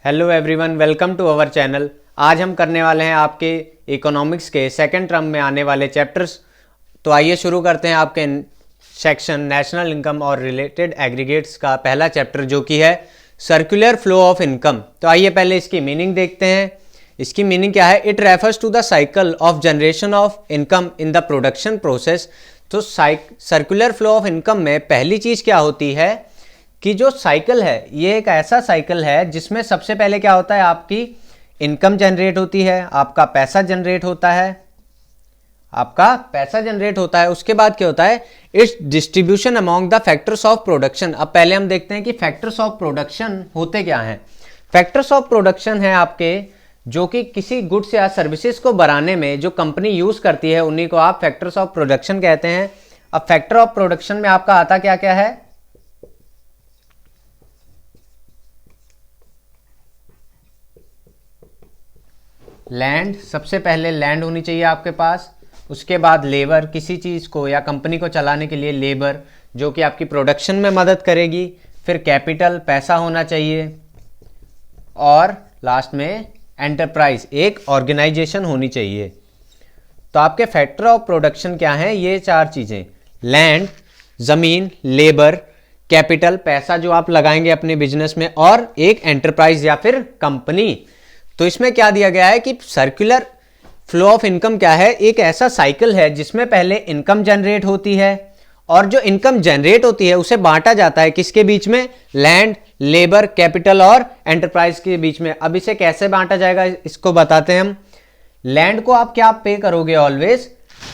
Hello everyone, welcome to our channel. आज हम करने वाले हैं आपके इकोनॉमिक्स के सेकंड टर्म में आने वाले चैप्टर्स। तो आइए शुरू करते हैं आपके सेक्शन नेशनल इनकम और रिलेटेड एग्रीगेट्स का पहला चैप्टर, जो कि है सर्कुलर फ्लो ऑफ इनकम। तो आइए पहले इसकी मीनिंग देखते हैं। इसकी मीनिंग क्या है? It refers to the cycle of generation of income in the production process. तो सर्कुलर फ्लो ऑफ इनकम में पहली चीज क्या होती है कि जो साइकिल है ये एक ऐसा साइकिल है जिसमें सबसे पहले क्या होता है, आपकी इनकम जनरेट होती है, आपका पैसा जनरेट होता है, उसके बाद क्या होता है, it's distribution among the factors of production. अब पहले हम देखते हैं कि फैक्टर्स ऑफ प्रोडक्शन होते क्या हैं। फैक्टर्स ऑफ प्रोडक्शन है आपके जो कि किसी गुड्स या सर्विसेज को बनाने में जो कंपनी यूज करती है, उन्हीं को आप फैक्टर्स ऑफ प्रोडक्शन कहते हैं। अब फैक्टर ऑफ प्रोडक्शन में आपका आता क्या क्या है? लैंड, सबसे पहले लैंड होनी चाहिए आपके पास। उसके बाद लेबर, किसी चीज़ को या कंपनी को चलाने के लिए लेबर जो कि आपकी प्रोडक्शन में मदद करेगी। फिर कैपिटल, पैसा होना चाहिए। और लास्ट में एंटरप्राइज, एक ऑर्गेनाइजेशन होनी चाहिए। तो आपके फैक्टर ऑफ प्रोडक्शन क्या है? ये चार चीज़ें: लैंड, ज़मीन, लेबर, कैपिटल, पैसा जो आप लगाएंगे अपने बिजनेस में, और एक एंटरप्राइज या फिर कंपनी। तो इसमें क्या दिया गया है कि सर्कुलर फ्लो ऑफ इनकम क्या है? एक ऐसा साइकिल है जिसमें पहले इनकम जनरेट होती है, और जो इनकम जनरेट होती है उसे बांटा जाता है किसके बीच में? लैंड, लेबर, कैपिटल और एंटरप्राइज के बीच में। अब इसे कैसे बांटा जाएगा इसको बताते हैं हम। लैंड को आप क्या पे करोगे? ऑलवेज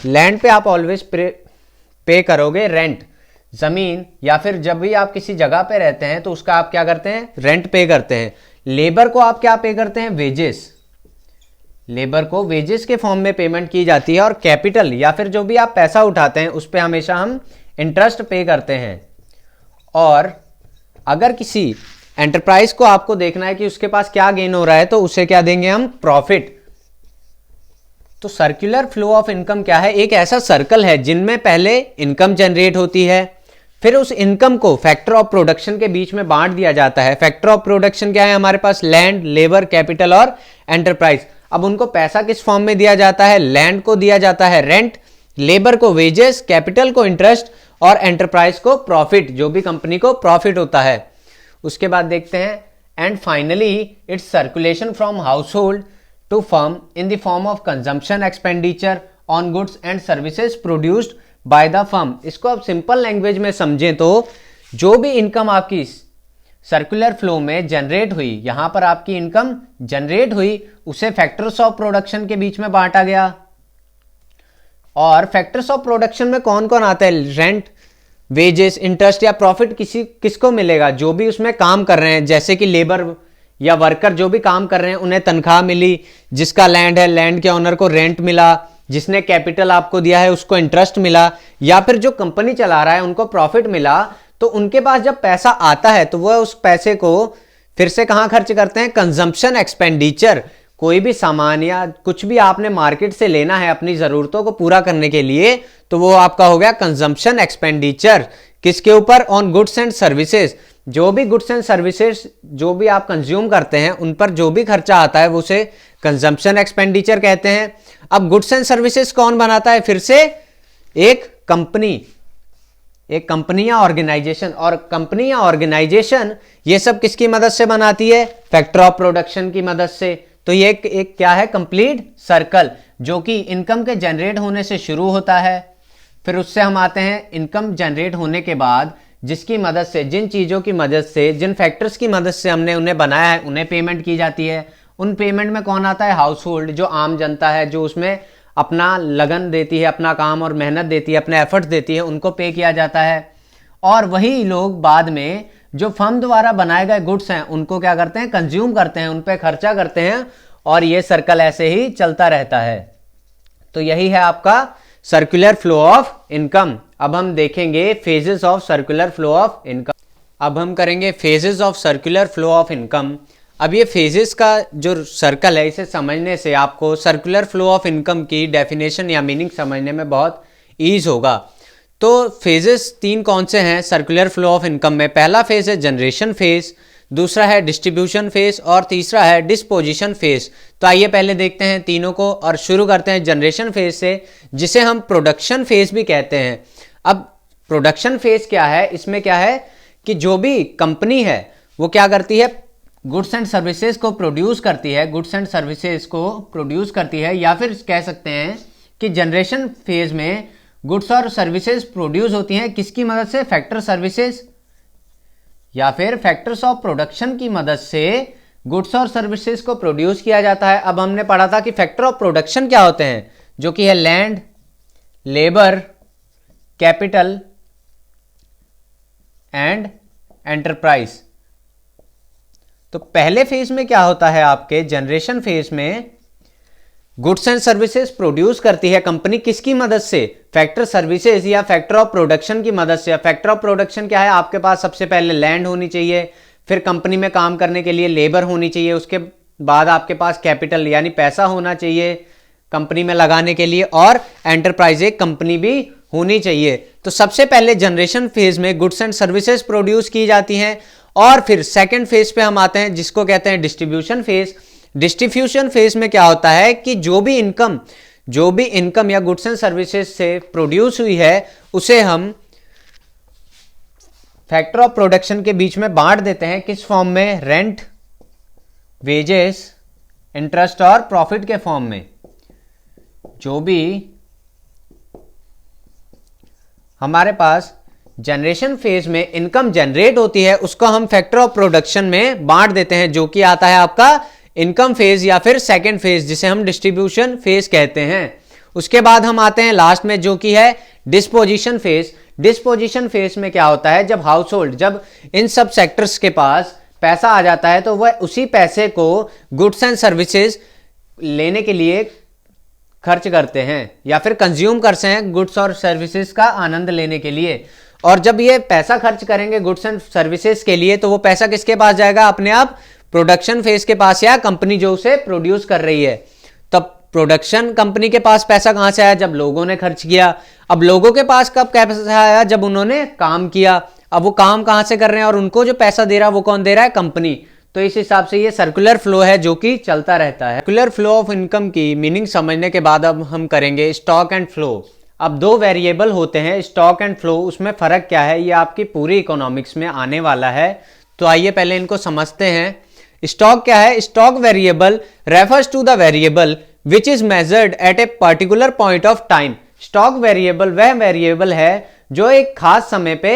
लैंड पे आप ऑलवेज पे करोगे रेंट, जमीन, या फिर जब भी आप किसी जगह पे रहते हैं तो उसका आप क्या करते हैं? रेंट पे करते हैं। लेबर को आप क्या पे करते हैं? वेजेस। लेबर को वेजेस के फॉर्म में पेमेंट की जाती है। और कैपिटल या फिर जो भी आप पैसा उठाते हैं उस पे हमेशा हम इंटरेस्ट पे करते हैं। और अगर किसी एंटरप्राइज को आपको देखना है कि उसके पास क्या गेन हो रहा है तो उसे क्या देंगे हम? प्रॉफिट। तो सर्कुलर फ्लो ऑफ इनकम क्या है? एक ऐसा सर्कल है जिनमें पहले इनकम जनरेट होती है, फिर उस इनकम को फैक्टर ऑफ प्रोडक्शन के बीच में बांट दिया जाता है। फैक्टर ऑफ प्रोडक्शन क्या है हमारे पास? लैंड, लेबर, कैपिटल और एंटरप्राइज। अब उनको पैसा किस फॉर्म में दिया जाता है? लैंड को दिया जाता है रेंट, लेबर को वेजेस, कैपिटल को इंटरेस्ट और एंटरप्राइज को प्रॉफिट, जो भी कंपनी को प्रॉफिट होता है। उसके बाद देखते हैं, and finally it's circulation from household to firm in the form of consumption expenditure on goods and services produced by the firm. इसको आप सिंपल लैंग्वेज में समझें तो जो भी इनकम आपकी सर्कुलर फ्लो में जनरेट हुई, यहां पर आपकी इनकम जनरेट हुई, उसे फैक्टर्स ऑफ प्रोडक्शन के बीच में बांटा गया। और फैक्टर्स ऑफ प्रोडक्शन में कौन कौन आता है? रेंट, वेजेस, इंटरेस्ट या प्रॉफिट किसको मिलेगा? जो भी उसमें काम कर रहे हैं, जैसे कि लेबर या वर्कर जो भी काम कर रहे हैं उन्हें तनख्वाह मिली, जिसका लैंड है लैंड के ओनर को रेंट मिला, जिसने कैपिटल आपको दिया है उसको इंटरेस्ट मिला, या फिर जो कंपनी चला रहा है उनको प्रॉफिट मिला। तो उनके पास जब पैसा आता है तो वह उस पैसे को फिर से कहां खर्च करते हैं? Consumption expenditure. कोई भी सामान या कुछ भी आपने मार्केट से लेना है अपनी जरूरतों को पूरा करने के लिए, तो वो आपका हो गया कंजम्पशन एक्सपेंडिचर। किसके ऊपर? On goods and services. जो भी गुड्स एंड सर्विसेज जो भी आप कंज्यूम करते हैं उन पर जो भी खर्चा आता है वो उसे कंजम्पशन एक्सपेंडिचर कहते हैं। अब गुड्स एंड सर्विसेज कौन बनाता है? फिर से एक कंपनी या ऑर्गेनाइजेशन। और कंपनी या ऑर्गेनाइजेशन ये सब किसकी मदद से बनाती है? फैक्टर ऑफ प्रोडक्शन की मदद से। तो ये एक क्या है? कंप्लीट सर्कल, जो कि इनकम के जनरेट होने से शुरू होता है। फिर उससे हम आते हैं इनकम जनरेट होने के बाद, जिसकी मदद से, जिन चीजों की मदद से, जिन फैक्टर्स की मदद से हमने उन्हें बनाया है, उन्हें पेमेंट की जाती है। उन पेमेंट में कौन आता है? हाउस होल्ड, जो आम जनता है, जो उसमें अपना लगन देती है, अपना काम और मेहनत देती है, अपने एफर्ट्स देती है, उनको पे किया जाता है। और वही लोग बाद में जो फर्म द्वारा बनाए गए गुड्स हैं उनको क्या करते हैं? कंज्यूम करते हैं, उन पे खर्चा करते हैं, और ये सर्कल ऐसे ही चलता रहता है। तो यही है आपका सर्कुलर फ्लो ऑफ इनकम। अब हम देखेंगे phases of circular flow of income. अब हम करेंगे phases of circular flow of income. अब ये फेजेस का जो सर्कल है, इसे समझने से आपको सर्कुलर फ्लो ऑफ इनकम की डेफिनेशन या मीनिंग समझने में बहुत ईज होगा। तो फेजेस तीन कौन से हैं सर्कुलर फ्लो ऑफ इनकम में? पहला फेज है जनरेशन फेज, दूसरा है डिस्ट्रीब्यूशन फेज और तीसरा है डिस्पोजिशन फेज। तो आइए पहले देखते हैं तीनों को और शुरू करते हैं जनरेशन फेज से, जिसे हम प्रोडक्शन फेज भी कहते हैं। अब प्रोडक्शन फेज क्या है, इसमें क्या है कि जो भी कंपनी है वो क्या करती है, गुड्स एंड सर्विसेज को प्रोड्यूस करती है, गुड्स एंड सर्विसेज को प्रोड्यूस करती है, या फिर कह सकते हैं कि जनरेशन फेज में गुड्स और सर्विसेज प्रोड्यूस होती हैं किसकी मदद से, फैक्टर सर्विसेज या फिर फैक्टर्स ऑफ प्रोडक्शन की मदद से गुड्स और सर्विसेज को प्रोड्यूस किया जाता है। अब हमने पढ़ा था कि फैक्टर ऑफ प्रोडक्शन क्या होते हैं, जो कि है land, labour, capital and enterprise. तो पहले फेज में क्या होता है, आपके जनरेशन फेज में गुड्स एंड सर्विसेज प्रोड्यूस करती है कंपनी किसकी मदद से, फैक्टर सर्विसेज या फैक्टर ऑफ प्रोडक्शन की मदद से। फैक्टर ऑफ प्रोडक्शन क्या है, आपके पास सबसे पहले लैंड होनी चाहिए, फिर कंपनी में काम करने के लिए लेबर होनी चाहिए, उसके बाद आपके पास कैपिटल यानी पैसा होना चाहिए कंपनी में लगाने के लिए, और एंटरप्राइज एक कंपनी भी होनी चाहिए। तो सबसे पहले जनरेशन फेज में गुड्स एंड सर्विसेज प्रोड्यूस की जाती हैं, और फिर सेकेंड फेज पे हम आते हैं जिसको कहते हैं डिस्ट्रीब्यूशन फेज। डिस्ट्रीब्यूशन फेज में क्या होता है कि जो भी इनकम या गुड्स एंड सर्विसेज से प्रोड्यूस हुई है उसे हम फैक्टर ऑफ प्रोडक्शन के बीच में बांट देते हैं, किस फॉर्म में, रेंट, वेजेस, इंटरेस्ट और प्रॉफिट के फॉर्म में। जो भी हमारे पास जनरेशन फेज में इनकम जनरेट होती है उसको हम फैक्टर ऑफ प्रोडक्शन में बांट देते हैं, जो कि आता है आपका इनकम फेज या फिर सेकेंड फेज, जिसे हम डिस्ट्रीब्यूशन फेज कहते हैं। उसके बाद हम आते हैं लास्ट में, जो कि है डिस्पोजिशन फेज। डिस्पोजिशन फेज में क्या होता है, जब हाउस होल्ड, जब इन सब सेक्टर्स के पास पैसा आ जाता है तो वह उसी पैसे को गुड्स एंड सर्विसेज लेने के लिए खर्च करते हैं या फिर कंज्यूम करते हैं गुड्स और सर्विसेज का आनंद लेने के लिए। और जब ये पैसा खर्च करेंगे गुड्स एंड सर्विसेज के लिए तो वो पैसा किसके पास जाएगा, अपने आप प्रोडक्शन फेज के पास या कंपनी जो उसे प्रोड्यूस कर रही है। तब प्रोडक्शन कंपनी के पास पैसा कहां से आया, जब लोगों ने खर्च किया। अब लोगों के पास कब पैसा आया, जब उन्होंने काम किया। अब वो काम कहां से कर रहे हैं और उनको जो पैसा दे रहा है वो कौन दे रहा है, कंपनी। तो इस हिसाब से ये सर्कुलर फ्लो है जो कि चलता रहता है। सर्कुलर फ्लो ऑफ इनकम की मीनिंग समझने के बाद अब हम करेंगे स्टॉक एंड फ्लो। अब दो वेरिएबल होते हैं स्टॉक एंड फ्लो, उसमें फर्क क्या है ये आपकी पूरी इकोनॉमिक्स में आने वाला है। तो आइए पहले इनको समझते हैं। स्टॉक क्या है, stock variable refers to the variable which is measured at a particular point of time. Stock variable वह वेरिएबल है जो एक खास समय पे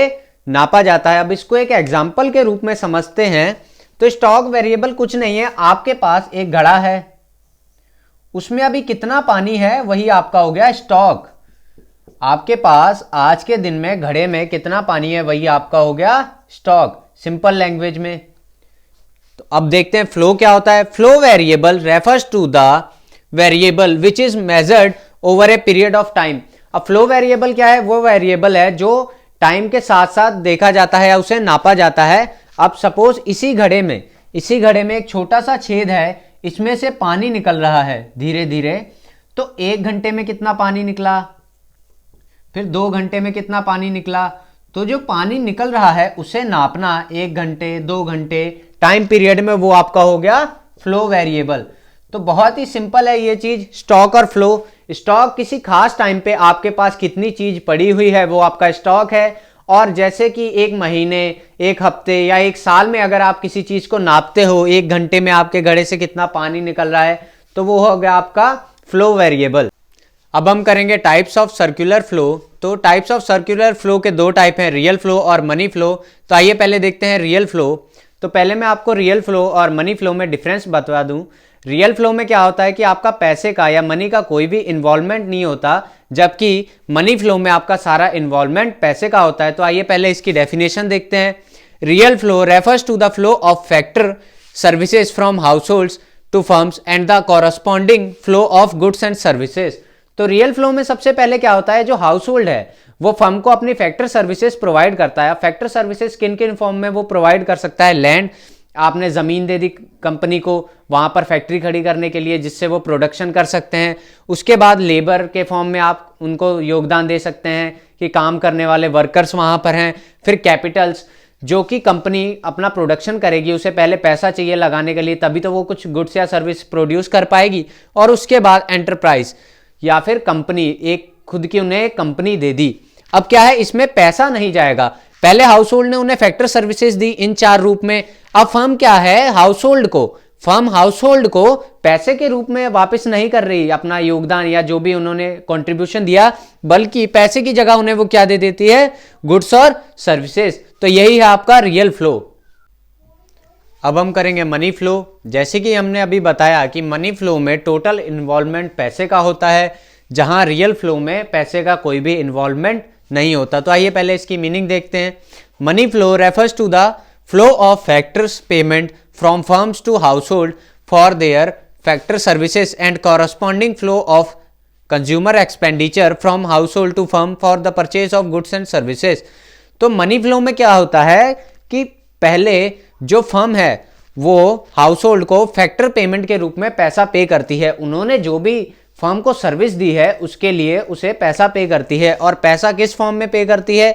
नापा जाता है। अब इसको एक एग्जांपल के रूप में समझते हैं। तो स्टॉक वेरिएबल कुछ नहीं है, आपके पास एक घड़ा है, उसमें अभी कितना पानी है वही आपका हो गया स्टॉक। आपके पास आज के दिन में घड़े में कितना पानी है वही आपका हो गया स्टॉक, सिंपल लैंग्वेज में। तो अब देखते हैं फ्लो क्या होता है। Flow variable refers to the variable which is measured over a period of time. अब फ्लो वेरिएबल क्या है, वो वेरिएबल है जो टाइम के साथ साथ देखा जाता है या उसे नापा जाता है। अब सपोज इसी घड़े में एक छोटा सा छेद है, इसमें से पानी निकल रहा है धीरे धीरे। तो 1 घंटे में कितना पानी निकला, फिर 2 घंटे में कितना पानी निकला। तो जो पानी निकल रहा है उसे नापना 1 घंटे 2 घंटे टाइम पीरियड में, वो आपका हो गया फ्लो वेरिएबल। तो बहुत ही सिंपल है ये चीज, स्टॉक और फ्लो। स्टॉक किसी खास टाइम पे आपके पास कितनी चीज पड़ी हुई है वो आपका स्टॉक है। और जैसे कि 1 महीने, 1 हफ्ते या 1 साल में अगर आप किसी चीज को नापते हो, 1 घंटे में आपके घड़े से कितना पानी निकल रहा है, तो वो हो गया आपका फ्लो वेरिएबल। अब हम करेंगे टाइप्स ऑफ सर्कुलर फ्लो। तो टाइप्स ऑफ सर्कुलर फ्लो के 2 टाइप हैं, रियल फ्लो और मनी फ्लो। तो आइए पहले देखते हैं रियल फ्लो। तो पहले मैं आपको रियल फ्लो और मनी फ्लो में डिफरेंस बता दूं। रियल फ्लो में क्या होता है कि आपका पैसे का या मनी का कोई भी इन्वॉल्वमेंट नहीं होता, जबकि मनी फ्लो में आपका सारा इन्वॉल्वमेंट पैसे का होता है। तो आइए पहले इसकी डेफिनेशन देखते हैं। Real flow refers to the flow of factor services from households to firms and the corresponding flow of goods and services. तो रियल फ्लो में सबसे पहले क्या होता है, जो हाउस होल्ड है वो फर्म को अपनी फैक्टर सर्विसेज प्रोवाइड करता है। फैक्टर सर्विसेज किन किन फॉर्म में वो प्रोवाइड कर सकता है, लैंड, आपने जमीन दे दी कंपनी को वहां पर फैक्ट्री खड़ी करने के लिए जिससे वो प्रोडक्शन कर सकते हैं। उसके बाद लेबर के फॉर्म में आप उनको योगदान दे सकते हैं कि काम करने वाले वर्कर्स वहां पर हैं। फिर कैपिटल्स, जो कि कंपनी अपना प्रोडक्शन करेगी, उसे पहले पैसा चाहिए लगाने के लिए, तभी तो वो कुछ गुड्स या सर्विस प्रोड्यूस कर पाएगी। और उसके बाद एंटरप्राइज या फिर कंपनी, एक खुद की उन्हें कंपनी दे दी। अब क्या है, इसमें पैसा नहीं जाएगा। पहले हाउस होल्ड ने उन्हें फैक्टर सर्विसेज दी इन 4 रूप में। अब फर्म क्या है, फर्म हाउस होल्ड को पैसे के रूप में वापस नहीं कर रही अपना योगदान या जो भी उन्होंने कंट्रीब्यूशन दिया, बल्कि पैसे की जगह उन्हें वो क्या दे देती है, गुड्स और सर्विसेज। तो यही है आपका रियल फ्लो। अब हम करेंगे मनी फ्लो। जैसे कि हमने अभी बताया कि मनी फ्लो में टोटल इन्वॉल्वमेंट पैसे का होता है, जहां रियल फ्लो में पैसे का कोई भी इन्वॉल्वमेंट नहीं होता। तो आइए पहले इसकी मीनिंग देखते हैं। Money flow refers to the flow of factors payment from firms to household for their factor services and corresponding flow of consumer expenditure from household to firm for the purchase of goods and services. तो money flow में क्या होता है कि पहले जो firm है वो हाउस होल्ड को फैक्टर पेमेंट के रूप में पैसा पे करती है। उन्होंने जो भी फर्म को सर्विस दी है उसके लिए उसे पैसा पे करती है। और पैसा किस फॉर्म में पे करती है,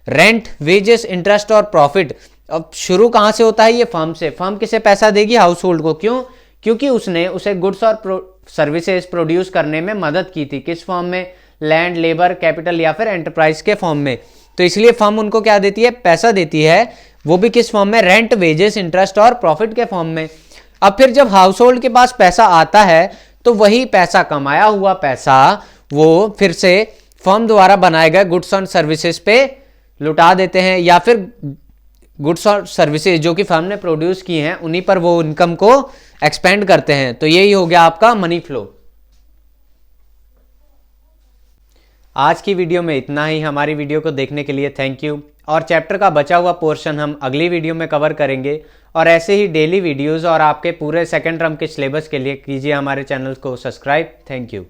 रेंट, वेजेस, इंटरेस्ट और प्रॉफिट। अब शुरू कहां से होता है, ये फर्म से। फर्म किसे पैसा देगी, हाउस होल्ड को। क्यों, क्योंकि उसने उसे गुड्स और सर्विसेज प्रोड्यूस करने में मदद की थी। किस फॉर्म में, लैंड, लेबर, कैपिटल या फिर एंटरप्राइज के फॉर्म में। तो इसलिए फर्म उनको क्या देती है, पैसा देती है, वो भी किस फॉर्म में, रेंट, वेजेस, इंटरेस्ट और प्रॉफिट के फॉर्म में। अब फिर जब हाउस होल्ड के पास पैसा आता है तो वही पैसा, कमाया हुआ पैसा, वो फिर से फर्म द्वारा बनाए गए गुड्स और सर्विसेज पे लुटा देते हैं, या फिर गुड्स और सर्विसेज जो कि फर्म ने प्रोड्यूस की हैं उन्हीं पर वो इनकम को एक्सपेंड करते हैं। तो यही हो गया आपका मनी फ्लो। आज की वीडियो में इतना ही। हमारी वीडियो को देखने के लिए थैंक यू। और चैप्टर का बचा हुआ पोर्शन हम अगली वीडियो में कवर करेंगे। और ऐसे ही डेली वीडियोस और आपके पूरे सेकंड टर्म के सिलेबस के लिए कीजिए हमारे चैनल को सब्सक्राइब। Thank you.